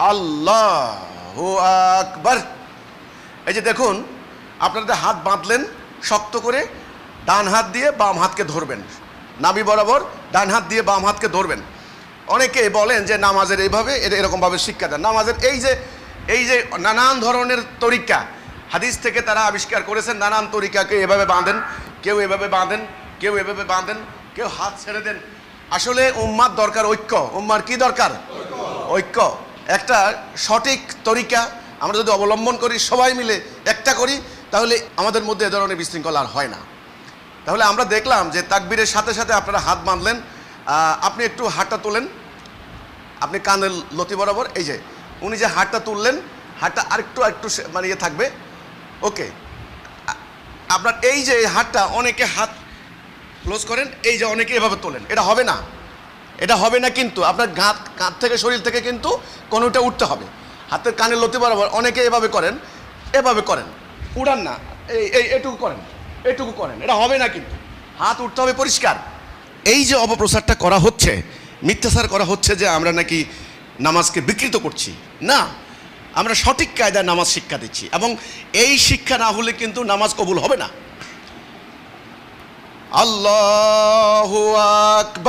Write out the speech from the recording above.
আল্লাহু আকবার। এই যে দেখুন, আপনাদের হাত বাঁধলেন শক্ত করে, ডান হাত দিয়ে বাম হাতকে ধরবেন, নাভি বরাবর ডান হাত দিয়ে বাম হাতকে ধরবেন। অনেকে বলেন যে নামাজের এইভাবে এরকমভাবে শিক্ষা দেন। নামাজের এই যে নানান ধরনের তরিকা হাদিস থেকে তারা আবিষ্কার করেছেন, নানান তরিকাকে এভাবে বাঁধেন, কেউ এভাবে বাঁধেন, কেউ এভাবে বাঁধেন, কেউ হাত ছেড়ে দেন। আসলে উম্মার দরকার ঐক্য। উম্মার কি দরকার? ঐক্য। একটা সঠিক তরিকা আমরা যদি অবলম্বন করি, সবাই মিলে একটা করি, তাহলে আমাদের মধ্যে এ ধরনের বিশৃঙ্খলা আর হয় না। তাহলে আমরা দেখলাম যে তাকবীরের সাথে সাথে আপনারা হাত বাঁধলেন। আপনি একটু হাতটা তোলেন, আপনি কানের লতি বরাবর। এই যে উনি যে হাতটা তুললেন, হাতটা আরেকটু মানে ইয়ে থাকবে। ওকে, আপনার এই যে হাতটা, অনেকে হাত ক্লোজ করেন, এই যে অনেকে এভাবে তোলেন, এটা হবে না, এটা হবে না। কিন্তু আপনার কাঁধ থেকে, শরীর থেকে কিন্তু কোনোটা উঠতে হবে। হাতের কানের লতি বরাবর অনেকে এভাবে করেন, এভাবে করেন, উড়ান না, এটুকু করেন, এটুকু করেন, এটা হবে না। কিন্তু হাত উঠতে হবে পরিষ্কার। এই যে অপপ্রচারটা করা হচ্ছে, মিথ্যাচার করা হচ্ছে যে আমরা নাকি নামাজকে বিকৃত করছি, না, আমরা সঠিক কায়দায় নামাজ শিক্ষা দিচ্ছি, এবং এই শিক্ষা না হলে কিন্তু নামাজ কবুল হবে না। আল্লাহু আকবার।